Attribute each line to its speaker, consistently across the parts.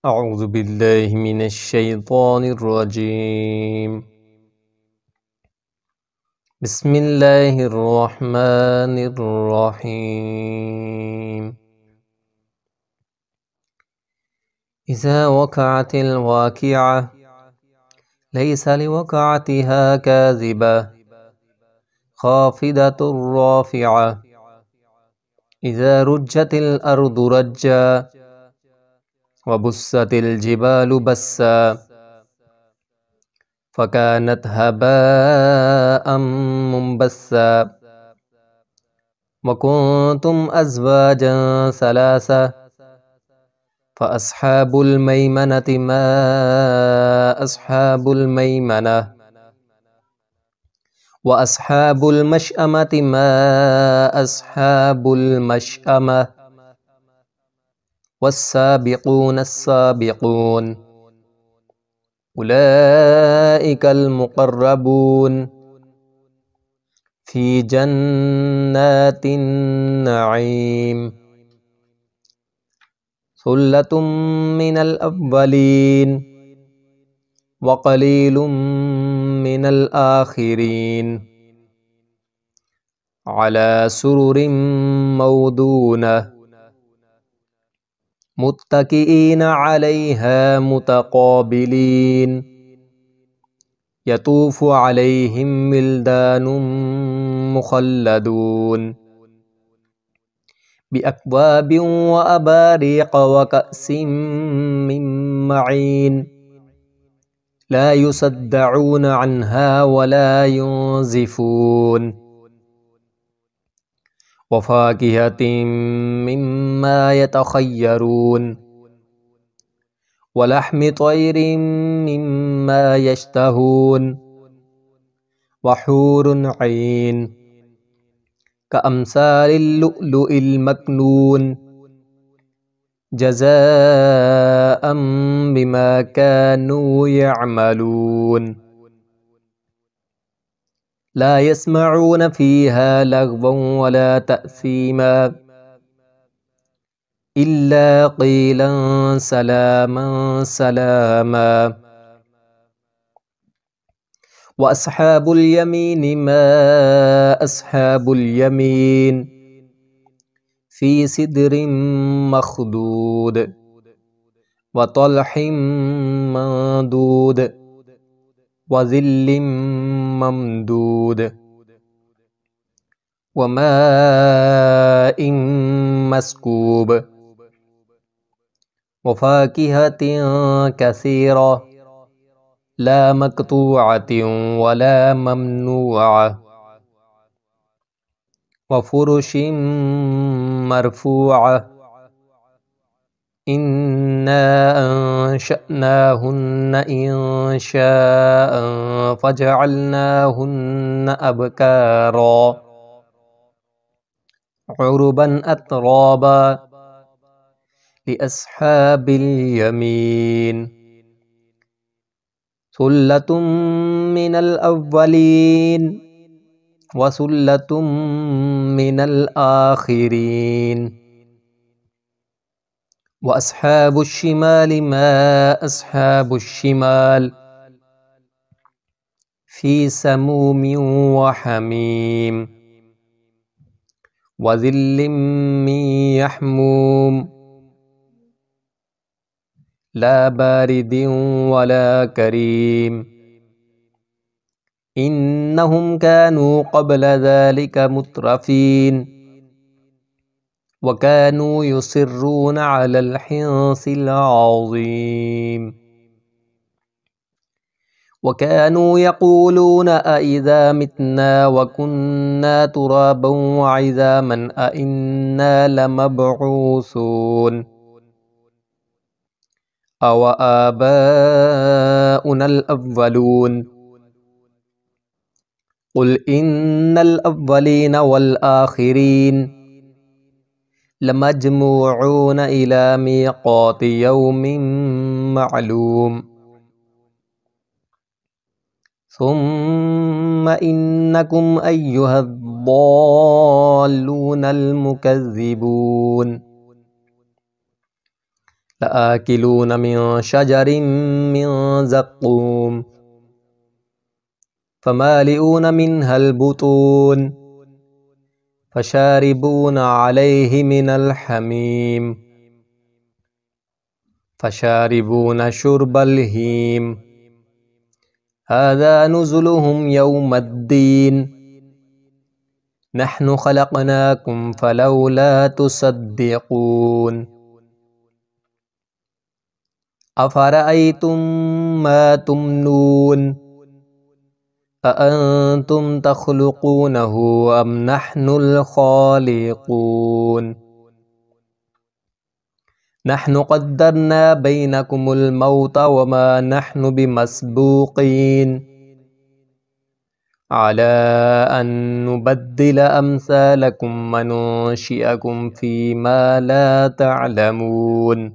Speaker 1: أعوذ بالله من الشيطان الرجيم. بسم الله الرحمن الرحيم. إذا وقعت الواقعة ليس لوقعتها كاذبة خافضة رافعة إذا رجت الأرض رجا وبست الجبال بسا فكانت هباء منبثا وكنتم أزواجا ثلاثة فأصحاب الميمنة ما أصحاب الميمنة وأصحاب المشأمة ما أصحاب المشأمة والسابقون السابقون أولئك المقربون في جنات النعيم ثلة من الأولين وقليل من الآخرين على سرر موضونة متكئين عليها متقابلين يطوف عليهم ولدان مخلدون بأكواب وأباريق وكأس من معين لا يصدعون عنها ولا ينزفون وفاكهة مما يتخيرون ولحم طير مما يشتهون وحور عين كأمثال اللؤلؤ المكنون جزاء بما كانوا يعملون لا يسمعون فيها لغوا ولا تأثيما إلا قيلا سلاما سلاما وأصحاب اليمين ما أصحاب اليمين في سدر مخضود وطلح منضود وظل ممدود وماء مسكوب وفاكهة كثيرة لا مقطوعة ولا ممنوعة وفرش مرفوعة إنا أنشأناهن إنشاء فجعلناهن أبكارا عربا أترابا لأصحاب اليمين ثلة من الأولين وثلة من الآخرين وأصحاب الشمال ما أصحاب الشمال في سموم وحميم وظل من يحموم لا بارد ولا كريم إنهم كانوا قبل ذلك مترفين وكانوا يصرون على الحنث العظيم وكانوا يقولون أإذا متنا وكنا ترابا وعظاما أإنا لمبعوثون أو آباؤنا الأولون قل إن الأولين والآخرين لمجموعون إلى ميقات يوم معلوم ثم إنكم أيها الضالون المكذبون लआकिलून मिन शजरिन मिन ज़क़्क़ूम फमालिऊन मिनहल बुतून फशारिबून अलैहि मिनल हमीम फशारिबून शुरबल हीम हाज़ा नुज़ुलुहुम यौमद्दीन नहनु खलक़नाकुम फलौला तुसद्दिक़ून अफ़रअय्तुम मा तुमनून अअंतुम तख़्लुक़ूनहु अम नहनुल ख़ालिक़ून नहनु क़द्दरना बैनकुमुल मौत वमा नहनु बिमस्बूक़ीन अला अन नुबद्दिल अम्सालकुम व नुनशिअकुम फ़ीमा ला तअलमून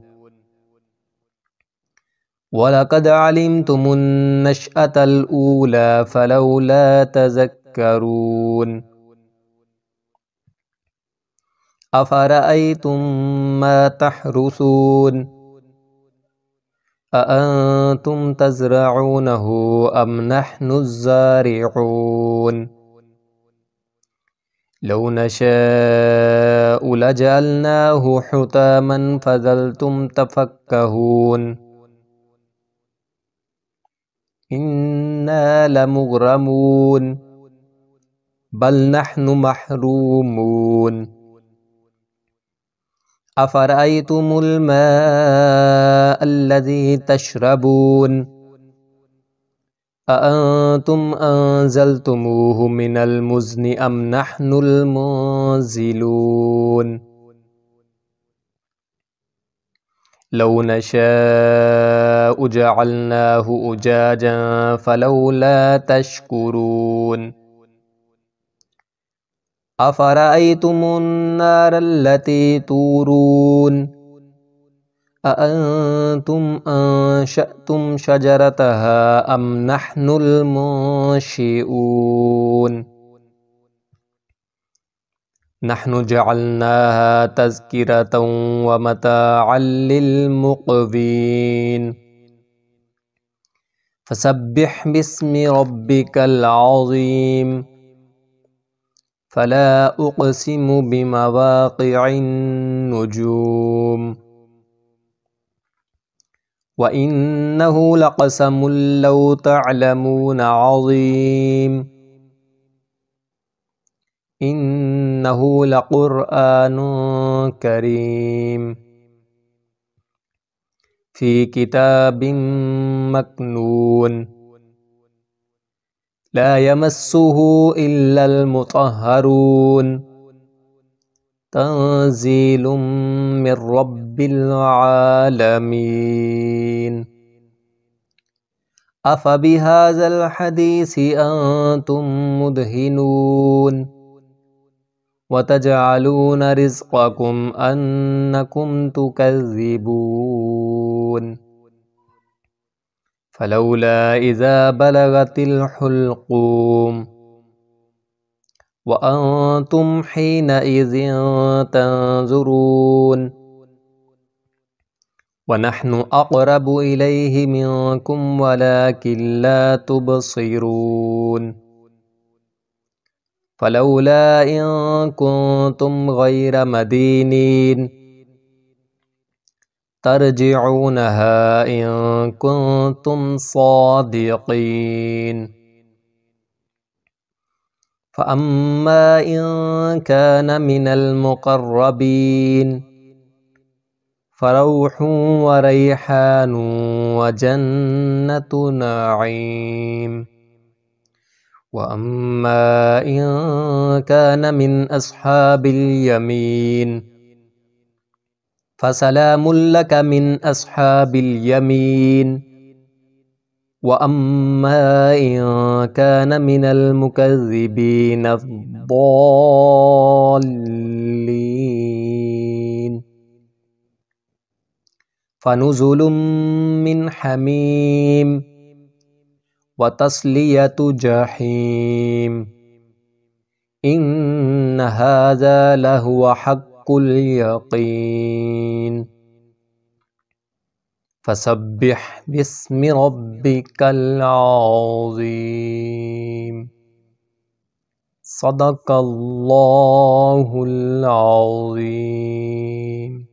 Speaker 1: वलक़द अलिमतुमुन नशअतल ऊला फलौला तज़क्करून अफ़रअय्तुम मा तहरुसून अअंतुम तज़रऊनहु अम नहनुज़्ज़ारिऊन लौ नशाअ लजअलनाहु हुतामन फ़ज़लतुम तफ़क्कहून इन्ना लमुग़रमून बल नहनु महरूमून अफ़रअय्तुमुल माअल्लज़ी तशरबून अअंतुम अंज़लतुमूहु मिनल मुज़्नि अम नहनुल मुंज़िलून लौ नशाअ जअलनाहु उजाजन फलौला तशकुरून अफ़रअय्तुमुन नारल्लती तूरून अअंतुम अंशअतुम शजरतहा अम नहनुल मुंशिऊन नहनु जअलनाहा तज़किरतन व मताअल लिलमुक़वीन फसब्बिह बिस्मि रब्बिकल अज़ीम फ़ला उक़सिमु बिमवाक़िअन नुजूम व इन्नहु लक़समुन लौ तअलमून अज़ीम इन्नहु लक़ुरआनुन करीम फ़ी किताबिम मकनून ला यमस्सुहु इल्लल मुतहहरून तंज़ीलुम मिर रब्बिल आलमीन अफ़बिहाज़ल हदीसि अंतुम मुदहिनून वतजअलून रिज़्क़कुम अन्नकुम तुकज़्ज़िबून फलौला इज़ा बलगतिल हुल्क़ूम व अंतुमहीनइज़िन तंज़ुरून व नहनु अक़रबु इलैहि मिनकुम वलाकिन ला तुबसिरून फलौला इन कुन्तुम गैर मदीनीन तरजिऊनहा इन कुन्तुम सादिक़ीन फ़अम्मा इन कान मिनल मुक़र्रबीन फ़रौहुन व रैहानुन व जन्नतु नईम व अम्मा इन कान मिन अस्हाबिल यमीन फ़सलामुन लक मिन अस्हाबिल यमीन व अम्मा इन कान मिनल मुकज़्ज़िबीन अद्दल्लीन फ़नुज़ुलुम मिन हमीम व तस्लियतु जहीम इन्न हाज़ा लहुव हक़्क़ुल यक़ीन। फसब्बिह बिस्मि रब्बिकल अज़ीम। सदक़ल्लाहुल अज़ीम।